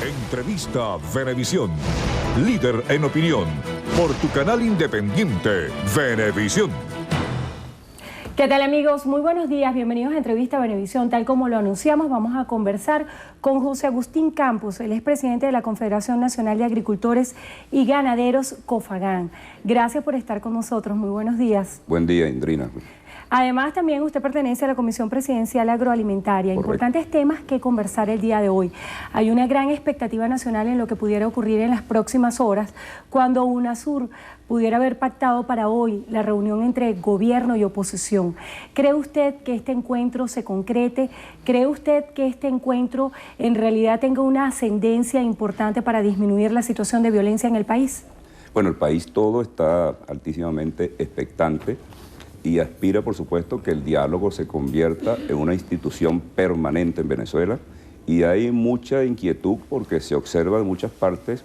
Entrevista Venevisión. Líder en opinión. Por tu canal independiente, Venevisión. ¿Qué tal, amigos? Muy buenos días, bienvenidos a Entrevista Venevisión. Tal como lo anunciamos, vamos a conversar con José Agustín Campos, él es presidente de la Confederación Nacional de Agricultores y Ganaderos, COFAGAN. Gracias por estar con nosotros, muy buenos días. Buen día, Indrina. Además, también usted pertenece a la Comisión Presidencial Agroalimentaria. Correcto. Importantes temas que conversar el día de hoy. Hay una gran expectativa nacional en lo que pudiera ocurrir en las próximas horas, cuando UNASUR pudiera haber pactado para hoy la reunión entre gobierno y oposición. ¿Cree usted que este encuentro se concrete? ¿Cree usted que este encuentro en realidad tenga una ascendencia importante para disminuir la situación de violencia en el país? Bueno, el país todo está altísimamente expectante y aspira, por supuesto, que el diálogo se convierta en una institución permanente en Venezuela, y hay mucha inquietud porque se observa en muchas partes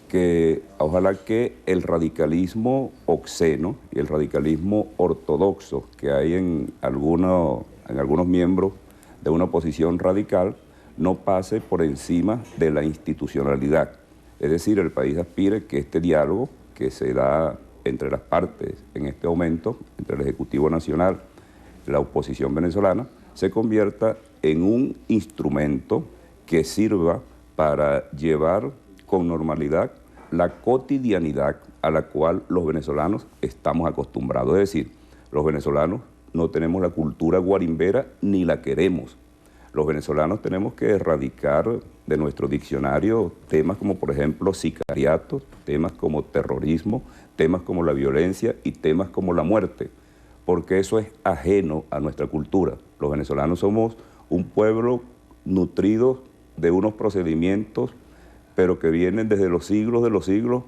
que ojalá que el radicalismo obsceno y el radicalismo ortodoxo que hay en algunos miembros de una oposición radical no pase por encima de la institucionalidad. Es decir, el país aspira que este diálogo que se da entre las partes en este momento, entre el Ejecutivo Nacional y la oposición venezolana, se convierta en un instrumento que sirva para llevar con normalidad la cotidianidad a la cual los venezolanos estamos acostumbrados. Es decir, los venezolanos no tenemos la cultura guarimbera ni la queremos. Los venezolanos tenemos que erradicar de nuestro diccionario temas como, por ejemplo, sicariato, temas como terrorismo, temas como la violencia y temas como la muerte, porque eso es ajeno a nuestra cultura. Los venezolanos somos un pueblo nutrido de unos procedimientos, pero que vienen desde los siglos de los siglos,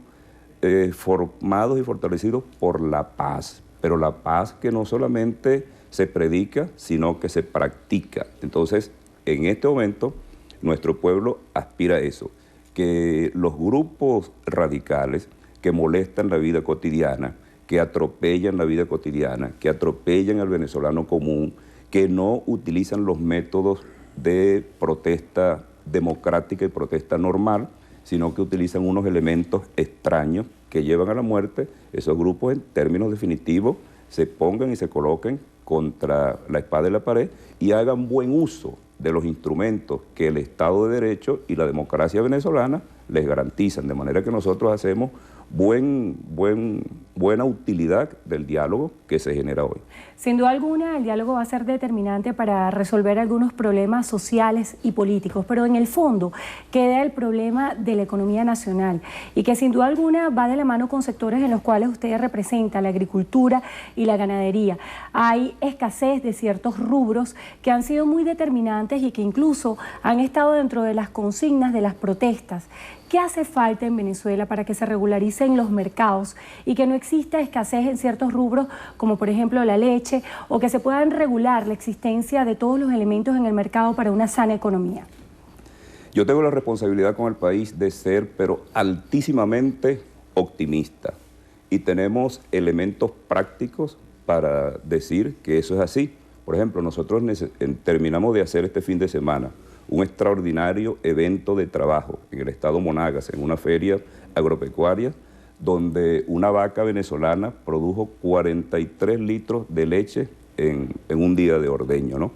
formados y fortalecidos por la paz, pero la paz que no solamente se predica, sino que se practica. Entonces, en este momento, nuestro pueblo aspira a eso, que los grupos radicales que molestan la vida cotidiana, que atropellan la vida cotidiana, que atropellan al venezolano común, que no utilizan los métodos de protesta democrática y protesta normal, sino que utilizan unos elementos extraños que llevan a la muerte, esos grupos en términos definitivos se pongan y se coloquen contra la espada y la pared y hagan buen uso de los instrumentos que el Estado de Derecho y la democracia venezolana les garantizan, de manera que nosotros hacemos buena utilidad del diálogo que se genera hoy. Sin duda alguna, el diálogo va a ser determinante para resolver algunos problemas sociales y políticos, pero en el fondo queda el problema de la economía nacional y que sin duda alguna va de la mano con sectores en los cuales usted representa, la agricultura y la ganadería. Hay escasez de ciertos rubros que han sido muy determinantes y que incluso han estado dentro de las consignas de las protestas. ¿Qué hace falta en Venezuela para que se regularicen los mercados y que no exista escasez en ciertos rubros, como por ejemplo la leche, o que se puedan regular la existencia de todos los elementos en el mercado para una sana economía? Yo tengo la responsabilidad con el país de ser, pero altísimamente optimista, y tenemos elementos prácticos para decir que eso es así. Por ejemplo, nosotros terminamos de hacer este fin de semana un extraordinario evento de trabajo en el estado Monagas, en una feria agropecuaria, donde una vaca venezolana produjo 43 litros de leche en un día de ordeño, ¿no?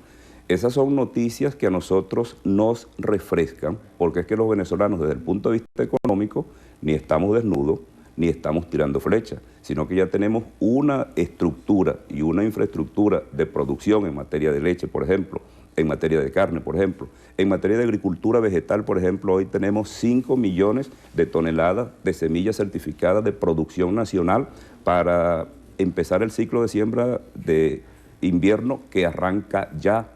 Esas son noticias que a nosotros nos refrescan, porque es que los venezolanos, desde el punto de vista económico, ni estamos desnudos, ni estamos tirando flechas, sino que ya tenemos una estructura y una infraestructura de producción en materia de leche, por ejemplo, en materia de carne, por ejemplo. En materia de agricultura vegetal, por ejemplo, hoy tenemos 5 millones de toneladas de semillas certificadas de producción nacional para empezar el ciclo de siembra de invierno que arranca ya.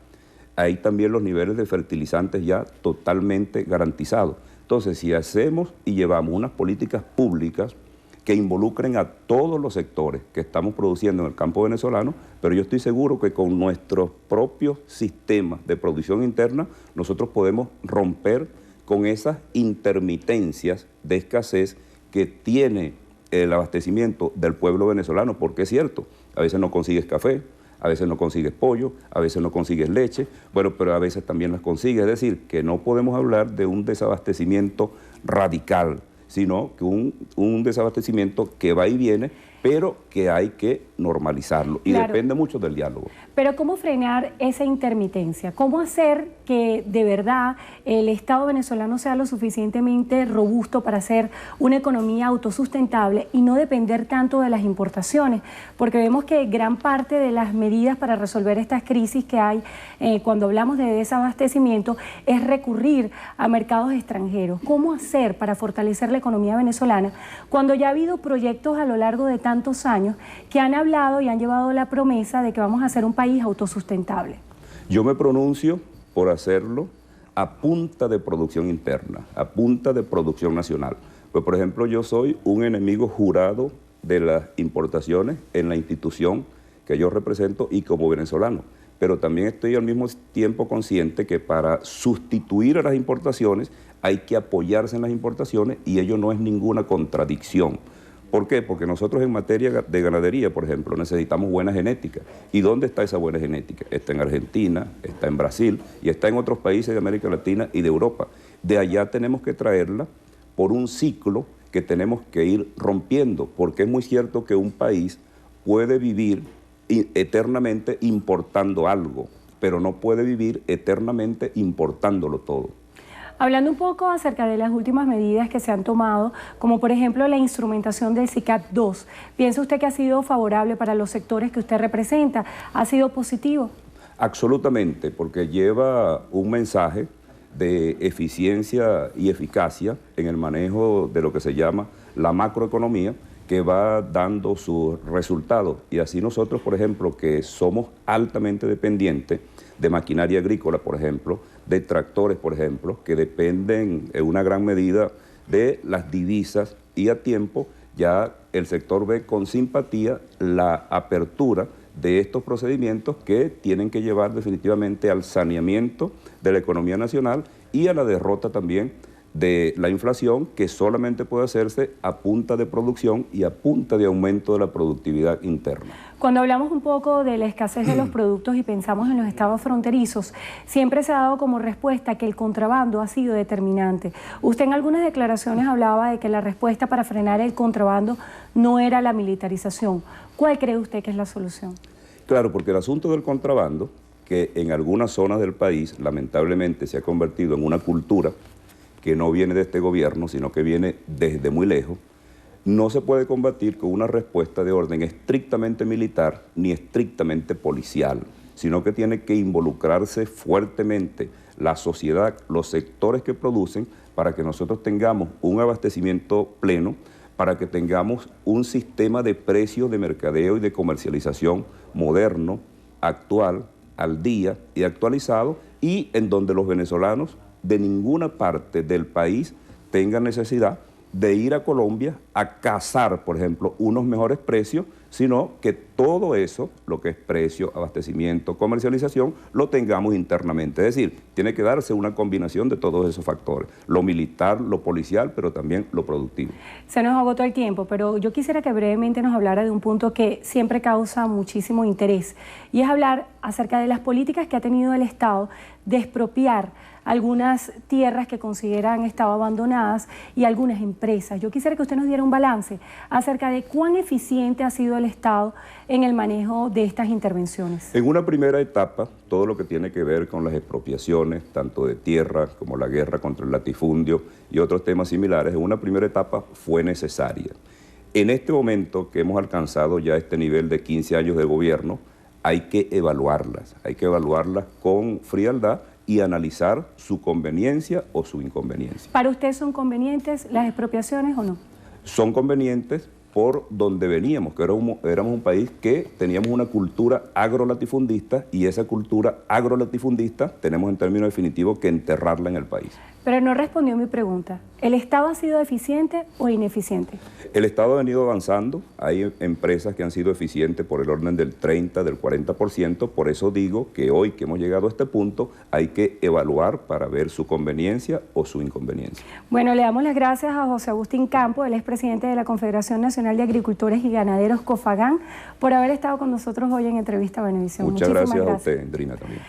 Hay también los niveles de fertilizantes ya totalmente garantizados. Entonces, si hacemos y llevamos unas políticas públicas que involucren a todos los sectores que estamos produciendo en el campo venezolano, pero yo estoy seguro que con nuestros propios sistemas de producción interna nosotros podemos romper con esas intermitencias de escasez que tiene el abastecimiento del pueblo venezolano, porque es cierto, a veces no consigues café, a veces no consigues pollo, a veces no consigues leche, bueno, pero a veces también las consigues. Es decir, que no podemos hablar de un desabastecimiento radical, sino que un desabastecimiento que va y viene, pero que hay que normalizarlo y claro, depende mucho del diálogo. Pero ¿cómo frenar esa intermitencia? ¿Cómo hacer que de verdad el Estado venezolano sea lo suficientemente robusto para hacer una economía autosustentable y no depender tanto de las importaciones? Porque vemos que gran parte de las medidas para resolver estas crisis que hay cuando hablamos de desabastecimiento es recurrir a mercados extranjeros. ¿Cómo hacer para fortalecer la economía venezolana cuando ya ha habido proyectos a lo largo de tantos años que han hablado y han llevado la promesa de que vamos a ser un país autosustentable? Yo me pronuncio por hacerlo a punta de producción interna, a punta de producción nacional. Pues, por ejemplo, yo soy un enemigo jurado de las importaciones en la institución que yo represento y como venezolano. Pero también estoy al mismo tiempo consciente que para sustituir a las importaciones hay que apoyarse en las importaciones y ello no es ninguna contradicción. ¿Por qué? Porque nosotros en materia de ganadería, por ejemplo, necesitamos buena genética. ¿Y dónde está esa buena genética? Está en Argentina, está en Brasil y está en otros países de América Latina y de Europa. De allá tenemos que traerla por un ciclo que tenemos que ir rompiendo, porque es muy cierto que un país puede vivir eternamente importando algo, pero no puede vivir eternamente importándolo todo. Hablando un poco acerca de las últimas medidas que se han tomado, como por ejemplo la instrumentación del SICAP 2, ¿piensa usted que ha sido favorable para los sectores que usted representa? ¿Ha sido positivo? Absolutamente, porque lleva un mensaje de eficiencia y eficacia en el manejo de lo que se llama la macroeconomía, que va dando sus resultados. Y así nosotros, por ejemplo, que somos altamente dependientes de maquinaria agrícola, por ejemplo, de tractores, por ejemplo, que dependen en una gran medida de las divisas, y a tiempo ya el sector ve con simpatía la apertura de estos procedimientos que tienen que llevar definitivamente al saneamiento de la economía nacional y a la derrota también de la inflación, que solamente puede hacerse a punta de producción y a punta de aumento de la productividad interna. Cuando hablamos un poco de la escasez de los productos y pensamos en los estados fronterizos, siempre se ha dado como respuesta que el contrabando ha sido determinante. Usted en algunas declaraciones hablaba de que la respuesta para frenar el contrabando no era la militarización. ¿Cuál cree usted que es la solución? Claro, porque el asunto del contrabando, que en algunas zonas del país lamentablemente se ha convertido en una cultura que no viene de este gobierno, sino que viene desde muy lejos, no se puede combatir con una respuesta de orden estrictamente militar ni estrictamente policial, sino que tiene que involucrarse fuertemente la sociedad, los sectores que producen, para que nosotros tengamos un abastecimiento pleno, para que tengamos un sistema de precios de mercadeo y de comercialización moderno, actual, al día y actualizado, y en donde los venezolanos de ninguna parte del país tengan necesidad de ir a Colombia a cazar, por ejemplo, unos mejores precios, sino que todo eso, lo que es precio, abastecimiento, comercialización, lo tengamos internamente. Es decir, tiene que darse una combinación de todos esos factores, lo militar, lo policial, pero también lo productivo. Se nos agotó el tiempo, pero yo quisiera que brevemente nos hablara de un punto que siempre causa muchísimo interés, y es hablar acerca de las políticas que ha tenido el Estado de expropiar algunas tierras que consideran estado abandonadas y algunas empresas. Yo quisiera que usted nos diera un balance acerca de cuán eficiente ha sido el Estado en el manejo de estas intervenciones. En una primera etapa, todo lo que tiene que ver con las expropiaciones, tanto de tierra como la guerra contra el latifundio y otros temas similares, en una primera etapa fue necesaria. En este momento que hemos alcanzado ya este nivel de 15 años de gobierno, hay que evaluarlas con frialdad y analizar su conveniencia o su inconveniencia. ¿Para usted son convenientes las expropiaciones o no? Son convenientes por donde veníamos, que éramos un país que teníamos una cultura agrolatifundista, y esa cultura agrolatifundista tenemos en términos definitivos que enterrarla en el país. Pero no respondió mi pregunta. ¿El Estado ha sido eficiente o ineficiente? El Estado ha venido avanzando. Hay empresas que han sido eficientes por el orden del 30, del 40%. Por eso digo que hoy que hemos llegado a este punto hay que evaluar para ver su conveniencia o su inconveniencia. Bueno, le damos las gracias a José Agustín Campo, él es presidente de la Confederación Nacional Nacional de Agricultores y Ganaderos, COFAGAN, por haber estado con nosotros hoy en Entrevista a Venevisión. Muchas gracias a usted, Drina, también.